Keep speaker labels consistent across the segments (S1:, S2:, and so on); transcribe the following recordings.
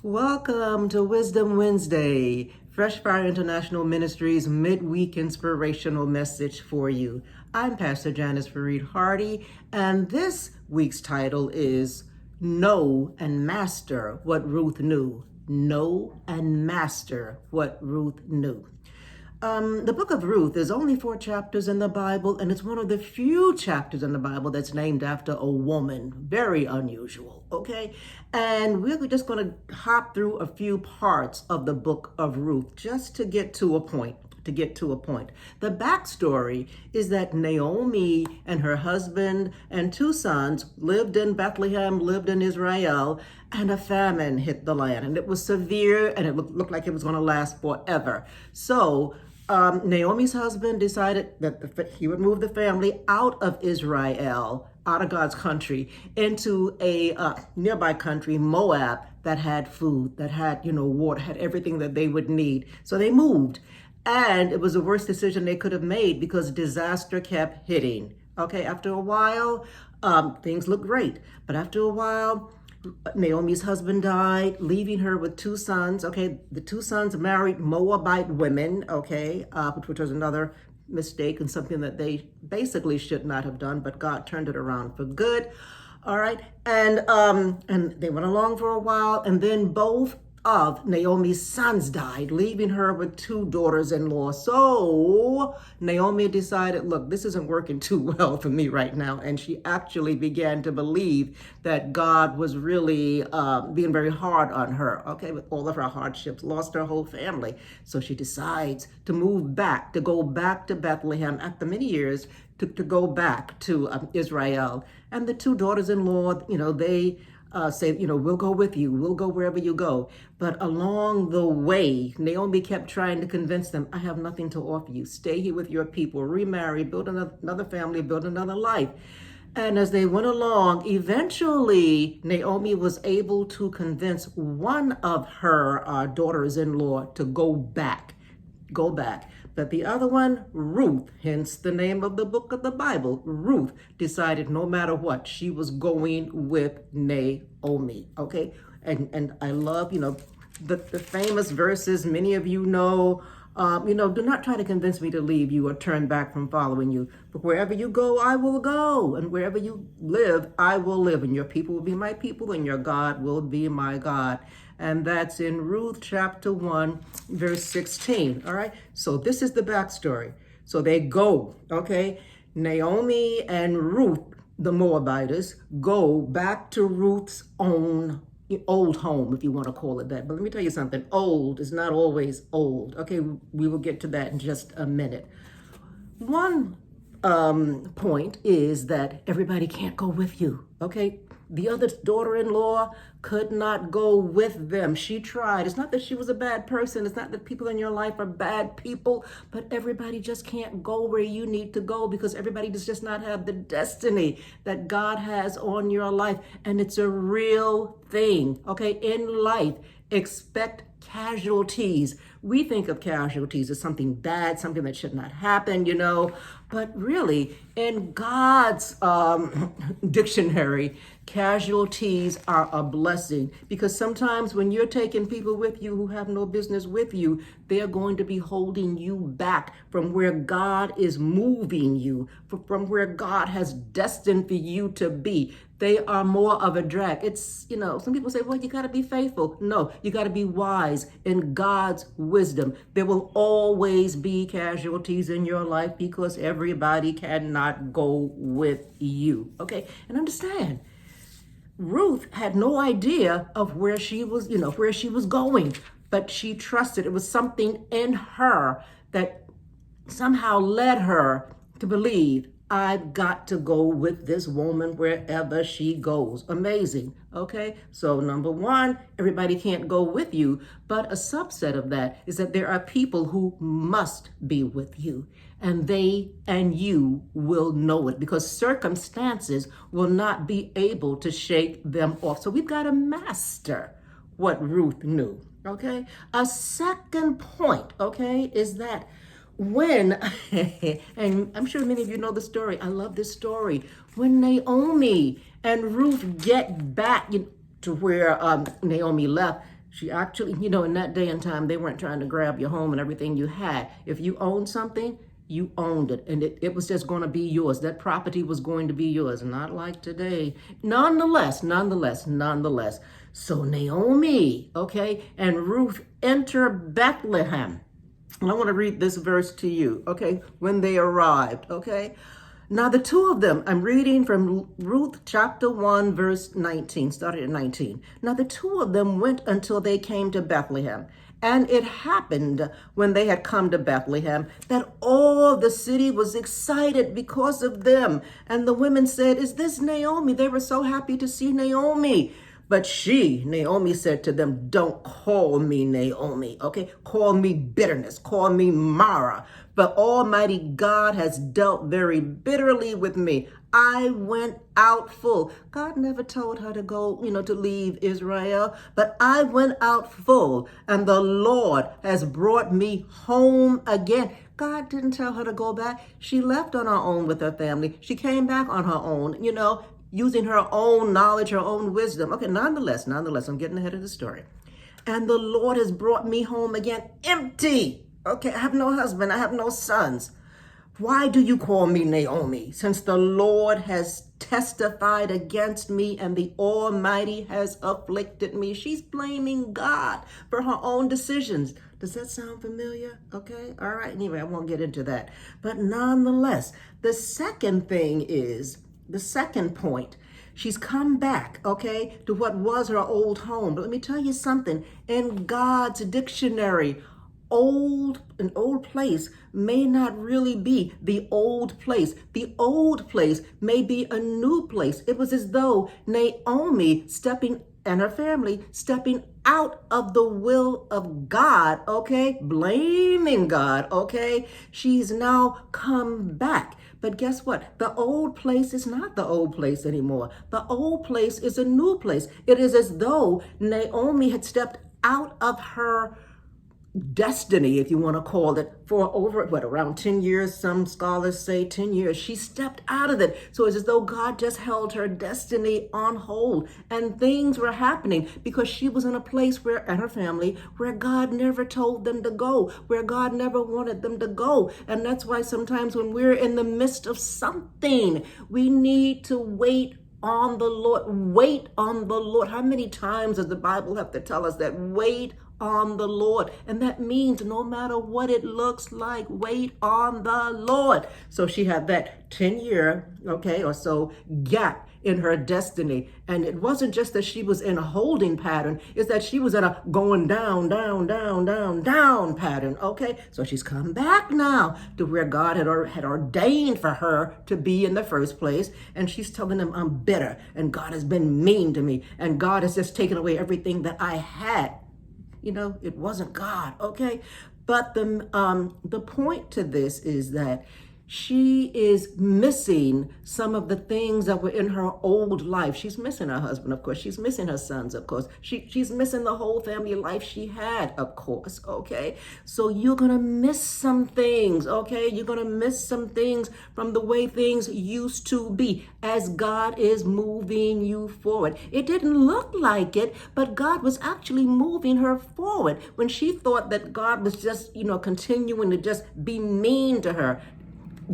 S1: Welcome to Wisdom Wednesday, Fresh Fire International Ministries midweek inspirational message for you. I'm Pastor Janice Fareed Hardy, and this week's title is Know and Master What Ruth Knew. Know and Master What Ruth Knew. The book of Ruth is only 4 chapters in the Bible, and it's one of the few chapters in the Bible that's named after a woman. Very unusual, okay? And we're just going to hop through a few parts of the book of Ruth just to get to a point. The backstory is that Naomi and her husband and 2 sons lived in Bethlehem, lived in Israel, and a famine hit the land. And it was severe, and it looked like it was going to last forever. So Naomi's husband decided that he would move the family out of Israel, out of God's country, into a nearby country, Moab, that had food, that had, water, had everything that they would need. So they moved. And it was the worst decision they could have made because disaster kept hitting. Okay, after a while, things looked great. But after a while, Naomi's husband died, leaving her with 2 sons. Okay, the 2 sons married Moabite women, okay, which was another mistake and something that they basically should not have done, but God turned it around for good. All right, and they went along for a while, and then both of Naomi's sons died, leaving her with 2 daughters-in-law. So Naomi decided, look, this isn't working too well for me right now. And she actually began to believe that God was really being very hard on her, okay, with all of her hardships, lost her whole family. So she decides to move back, to go back to Bethlehem after many years, to go back to Israel. And the 2 daughters-in-law, they say, we'll go with you. We'll go wherever you go. But along the way, Naomi kept trying to convince them, I have nothing to offer you. Stay here with your people, remarry, build another family, build another life. And as they went along, eventually Naomi was able to convince one of her daughters-in-law to go back. But the other one, Ruth, hence the name of the book of the Bible, Ruth, decided no matter what, she was going with Naomi, okay? And I love, the famous verses many of you know, do not try to convince me to leave you or turn back from following you. But wherever you go, I will go. And wherever you live, I will live. And your people will be my people, and your God will be my God. And that's in Ruth chapter 1, verse 16. All right. So this is the backstory. So they go, okay. Naomi and Ruth, the Moabitess, go back to Ruth's own old home, if you want to call it that. But let me tell you something. Old is not always old. Okay. We will get to that in just a minute. One point is that everybody can't go with you. Okay. The other daughter-in-law could not go with them. She tried. It's not that she was a bad person. It's not that people in your life are bad people, but everybody just can't go where you need to go because everybody does just not have the destiny that God has on your life. And it's a real thing, okay? In life, expect casualties. We think of casualties as something bad, something that should not happen, but really in God's dictionary, casualties are a blessing because sometimes when you're taking people with you who have no business with you, they're going to be holding you back from where God is moving you, from where God has destined for you to be. They are more of a drag. It's, some people say, well, you got to be faithful. No, you got to be wise in God's wisdom. There will always be casualties in your life because everybody cannot go with you. Okay. And understand, Ruth had no idea of where she was going, but she trusted. It was something in her that somehow led her to believe, I've got to go with this woman wherever she goes. Amazing. Okay. So number one, everybody can't go with you, but a subset of that is that there are people who must be with you, and they and you will know it because circumstances will not be able to shake them off. So we've got to master what Ruth knew. Okay. A second point, okay, is that when, and I'm sure many of you know the story. I love this story. When Naomi and Ruth get back to where Naomi left, She actually, in that day and time, they weren't trying to grab your home and everything you had. If you owned something, you owned it, and it was just going to be yours. That property was going to be yours, not like today. Nonetheless. So Naomi, okay, and Ruth enter Bethlehem. And I want to read this verse to you, okay, when they arrived, okay? Now the two of them, I'm reading from Ruth chapter 1, verse 19, started at 19. Now the two of them went until they came to Bethlehem. And it happened when they had come to Bethlehem that all the city was excited because of them. And the women said, "Is this Naomi?" They were so happy to see Naomi. But Naomi said to them, "Don't call me Naomi, okay? Call me bitterness, call me Mara. But Almighty God has dealt very bitterly with me. I went out full." God never told her to go, to leave Israel, but I went out full, and the Lord has brought me home again. God didn't tell her to go back. She left on her own with her family. She came back on her own, using her own knowledge, her own wisdom. Okay, nonetheless, I'm getting ahead of the story. And the Lord has brought me home again empty. Okay, I have no husband, I have no sons. Why do you call me Naomi, since the Lord has testified against me and the Almighty has afflicted me? She's blaming God for her own decisions. Does that sound familiar? Okay, all right. Anyway, I won't get into that. But nonetheless, the second point, she's come back, okay, to what was her old home. But let me tell you something. In God's dictionary, an old place may not really be the old place. The old place may be a new place. It was as though Naomi and her family stepping out of the will of God, okay, blaming God, okay. She's now come back. But guess what? The old place is not the old place anymore. The old place is a new place. It is as though Naomi had stepped out of her destiny, if you want to call it, for over, around 10 years, some scholars say 10 years. She stepped out of it. So it's as though God just held her destiny on hold, and things were happening because she was in a place and her family, where God never told them to go, where God never wanted them to go. And that's why sometimes when we're in the midst of something, we need to wait on the Lord. Wait on the Lord. How many times does the Bible have to tell us that? Wait on the Lord. And that means no matter what it looks like, wait on the Lord. So she had that 10-year, or so gap in her destiny. And it wasn't just that she was in a holding pattern, it's that she was in a going down pattern, okay? So she's come back now to where God had ordained for her to be in the first place. And she's telling them, "I'm bitter, and God has been mean to me, and God has just taken away everything that I had." It wasn't God, okay? But the point to this is that she is missing some of the things that were in her old life. She's missing her husband, of course. She's missing her sons, of course. She's missing the whole family life she had, of course, okay? So you're going to miss some things, okay? You're going to miss some things from the way things used to be as God is moving you forward. It didn't look like it, but God was actually moving her forward when she thought that God was just, continuing to just be mean to her.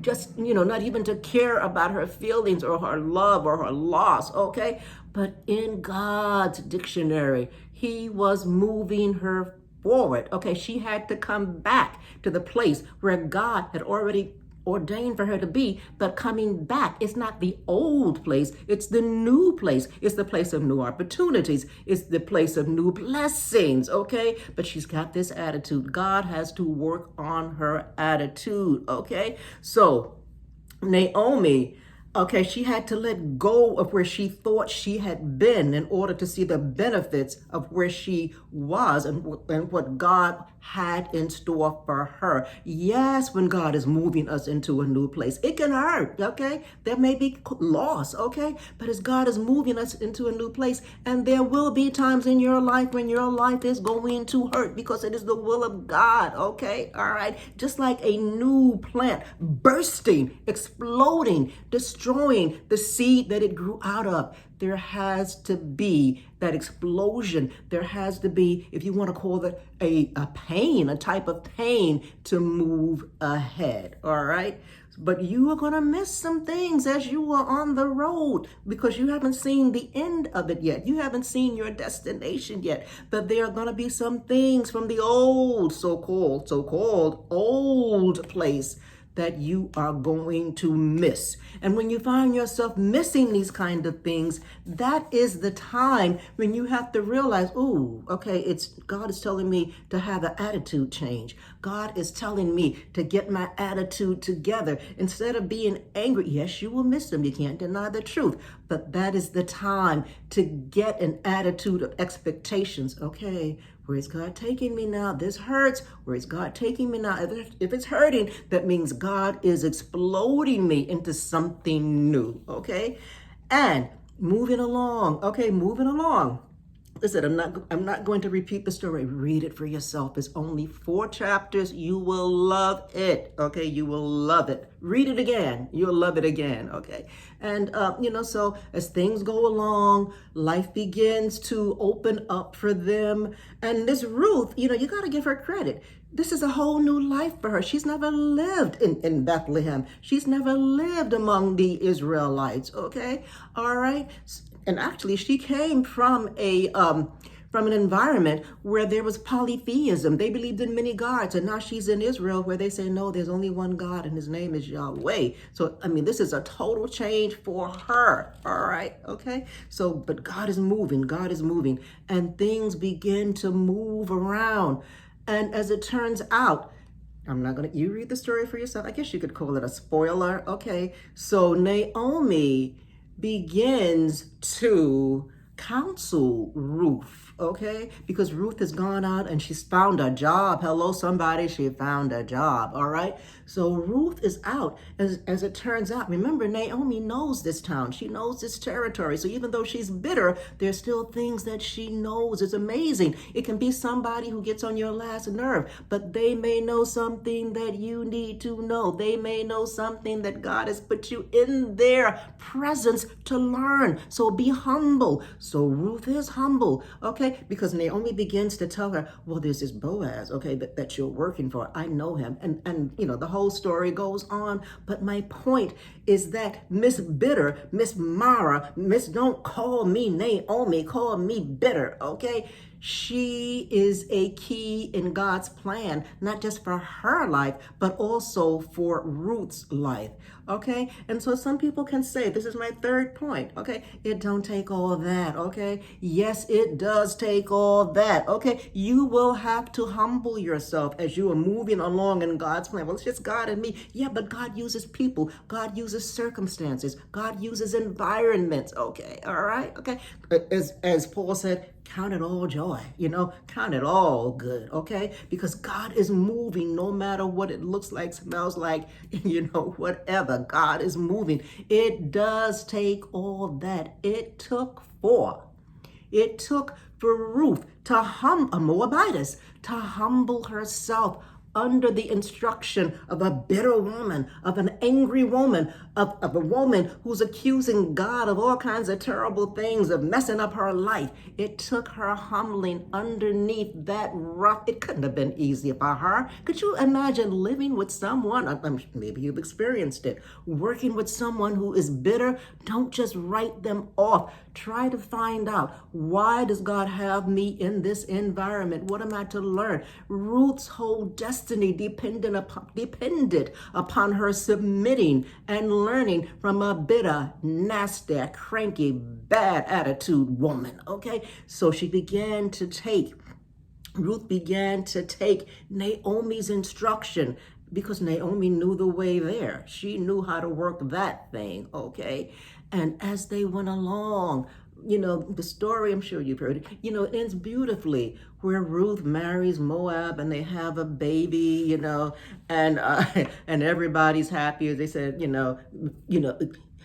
S1: Just, not even to care about her feelings or her love or her loss, okay? But in God's dictionary, he was moving her forward, okay? She had to come back to the place where God had already ordained for her to be, but coming back, it's not the old place, it's the new place. It's the place of new opportunities. It's the place of new blessings, okay? But she's got this attitude. God has to work on her attitude, okay? So Naomi, okay, she had to let go of where she thought she had been in order to see the benefits of where she was and what God had in store for her. Yes, when God is moving us into a new place, it can hurt, okay? There may be loss, okay? But as God is moving us into a new place, and there will be times in your life when your life is going to hurt because it is the will of God, okay? All right? Just like a new plant bursting, exploding, destroying the seed that it grew out of. there has to be that explosion. There has to be, if you want to call it a pain, a type of pain to move ahead. All right. But you are going to miss some things as you are on the road because you haven't seen the end of it yet. You haven't seen your destination yet. But there are going to be some things from the old so-called old place that you are going to miss. And when you find yourself missing these kind of things, that is the time when you have to realize, ooh, okay, it's God is telling me to have an attitude change. God is telling me to get my attitude together. Instead of being angry, yes, you will miss them. You can't deny the truth. But that is the time to get an attitude of expectations. Okay, where is God taking me now? This hurts. Where is God taking me now? If it's hurting, that means God is exploding me into something new, okay? And moving along, okay, moving along. Listen, I'm not going to repeat the story. Read it for yourself. It's only 4 chapters. You will love it. Okay, you will love it. Read it again. You'll love it again. Okay, and so as things go along, life begins to open up for them. And this Ruth, you got to give her credit. This is a whole new life for her. She's never lived in Bethlehem. She's never lived among the Israelites. Okay, all right. And actually, she came from an environment where there was polytheism. They believed in many gods, and now she's in Israel where they say, no, there's only one God, and his name is Yahweh. So, this is a total change for her, all right, okay? So, but God is moving, and things begin to move around. And as it turns out, you read the story for yourself. I guess you could call it a spoiler, okay? So Naomi begins to counsel Ruth, okay? Because Ruth has gone out and she's found a job. Hello, somebody, she found a job, all right? So Ruth is out, as it turns out. Remember, Naomi knows this town. She knows this territory. So even though she's bitter, there's still things that she knows. It's amazing. It can be somebody who gets on your last nerve, but they may know something that you need to know. They may know something that God has put you in their presence to learn. So be humble. So Ruth is humble, okay? Because Naomi begins to tell her, well, there's this Boaz, okay, that you're working for. I know him. And the whole story goes on. But my point is that Miss Bitter, Miss Mara, Miss Don't Call Me Naomi, call me Bitter, okay? She is a key in God's plan, not just for her life, but also for Ruth's life, okay? And so some people can say, this is my third point, okay? It don't take all that, okay? Yes, it does take all that, okay? You will have to humble yourself as you are moving along in God's plan. Well, it's just God and me. Yeah, but God uses people. God uses circumstances. God uses environments, okay? All right, okay? As Paul said, count it all joy, count it all good, okay? Because God is moving no matter what it looks like, smells like, whatever. God is moving. It does take all that. It took for Ruth a Moabitess, to humble herself under the instruction of a bitter woman, of an angry woman, of a woman who's accusing God of all kinds of terrible things, of messing up her life. It took her humbling underneath that rough. It couldn't have been easy for her. Could you imagine living with someone, maybe you've experienced it, working with someone who is bitter? Don't just write them off. Try to find out, why does God have me in this environment? What am I to learn? Ruth's whole destiny depended upon her submitting and learning from a bitter, nasty, cranky, bad attitude woman, okay? So Ruth began to take Naomi's instruction, because Naomi knew the way there. She knew how to work that thing, okay? And as they went along, the story, I'm sure you've heard it, it ends beautifully, where Ruth marries Moab and they have a baby, and everybody's happy, as they said,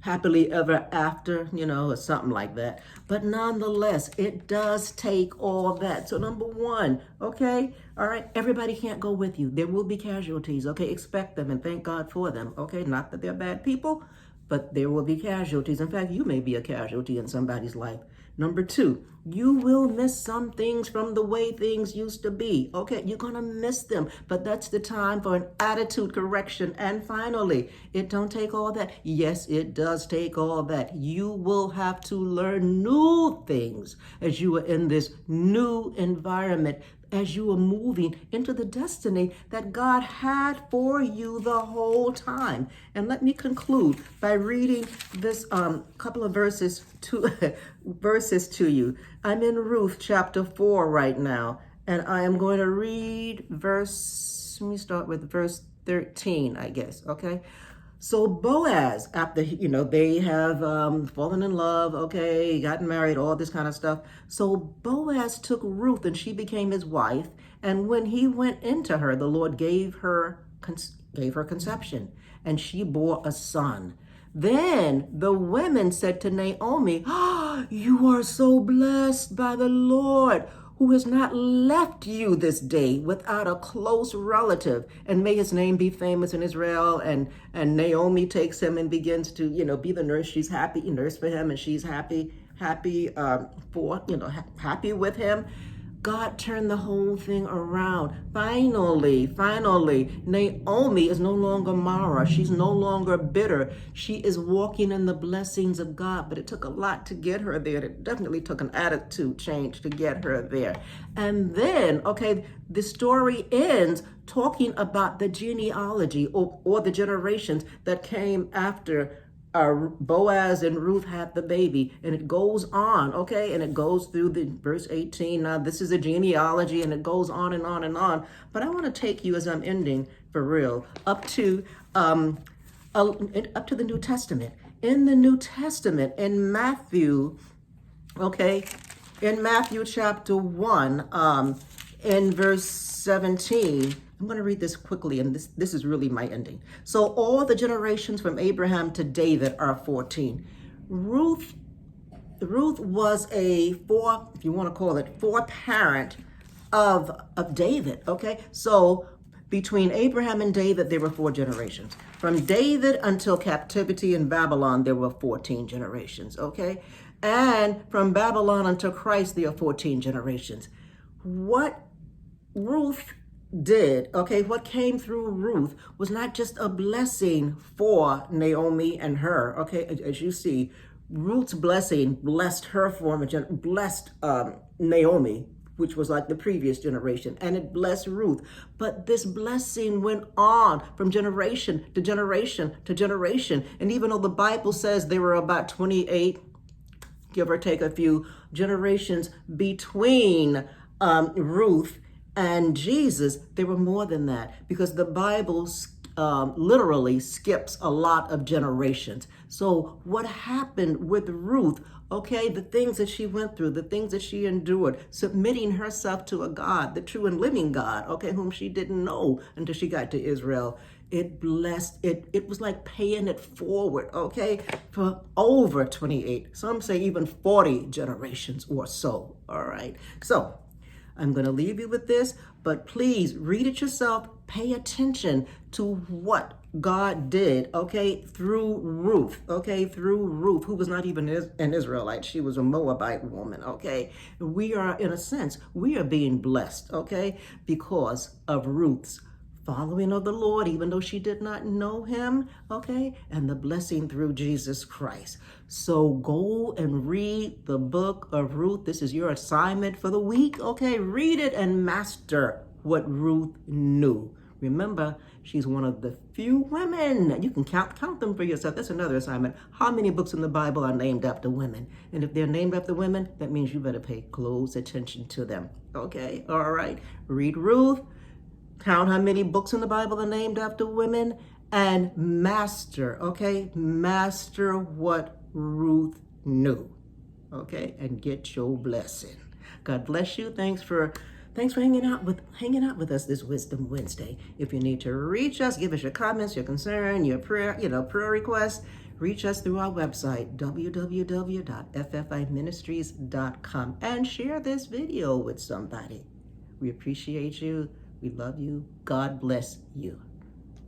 S1: happily ever after, or something like that. But nonetheless, it does take all that. So number one, okay, all right, everybody can't go with you. There will be casualties, okay? Expect them and thank God for them, okay? Not that they're bad people, but there will be casualties. In fact, you may be a casualty in somebody's life. Number two, you will miss some things from the way things used to be. Okay, you're going to miss them, but that's the time for an attitude correction. And finally, it don't take all that. Yes, it does take all that. You will have to learn new things as you are in this new environment, as you are moving into the destiny that God had for you the whole time. And let me conclude by reading this couple of verses to you. I'm in Ruth chapter 4 right now, and I am going to read let me start with verse 13, I guess, okay? So Boaz, after, they have fallen in love, okay, gotten married, all this kind of stuff. So Boaz took Ruth and she became his wife. And when he went into her, the Lord gave her conception, and she bore a son. Then the women said to Naomi, "You are so blessed by the Lord, who has not left you this day without a close relative, and may his name be famous in Israel." And Naomi takes him and begins to, be the nurse. She's happy, nurse for him, and she's happy with him. God turned the whole thing around. Finally, Naomi is no longer Mara. She's no longer bitter. She is walking in the blessings of God, but it took a lot to get her there. It definitely took an attitude change to get her there. And then, the story ends talking about the genealogy or the generations that came after Boaz and Ruth had the baby, and it goes on, and it goes through the verse 18. Now this is a genealogy, and it goes on and on and on. But I want to take you, as I'm ending for real, up to the New Testament. In the New Testament, in Matthew, in Matthew chapter 1, in verse 17. I'm going to read this quickly, and this is really my ending. So all the generations from Abraham to David are 14. Ruth was if you want to call it, foreparent of David, So between Abraham and David, there were 4 generations. From David until captivity in Babylon, there were 14 generations, And from Babylon until Christ, there are 14 generations. What Ruth did, what came through Ruth was not just a blessing for Naomi and her, as you see, Ruth's blessing blessed her blessed Naomi, which was like the previous generation, and it blessed Ruth. But this blessing went on from generation to generation to generation. And even though the Bible says there were about 28, give or take a few generations between Ruth and Jesus, there were more than that, because the Bible literally skips a lot of generations. So what happened with Ruth, the things that she went through, the things that she endured, submitting herself to a God, the true and living God, whom she didn't know until she got to Israel, it blessed, it was like paying it forward, for over 28, some say even 40 generations or so, all right? So I'm going to leave you with this, but please read it yourself. Pay attention to what God did, through Ruth, who was not even an Israelite. She was a Moabite woman, We are, in a sense, we are being blessed, because of Ruth's following of the Lord, even though she did not know him, and the blessing through Jesus Christ. So go and read the book of Ruth. This is your assignment for the week, Read it and master what Ruth knew. Remember, she's one of the few women. You can count them for yourself. That's another assignment. How many books in the Bible are named after women? And if they're named after women, that means you better pay close attention to them, all right? Read Ruth. Count how many books in the Bible are named after women, and master, Master what Ruth knew, And get your blessing. God bless you. Thanks for hanging out with us this Wisdom Wednesday. If you need to reach us, give us your comments, your concern, your prayer requests, reach us through our website, www.ffiministries.com, and share this video with somebody. We appreciate you. We love you. God bless you.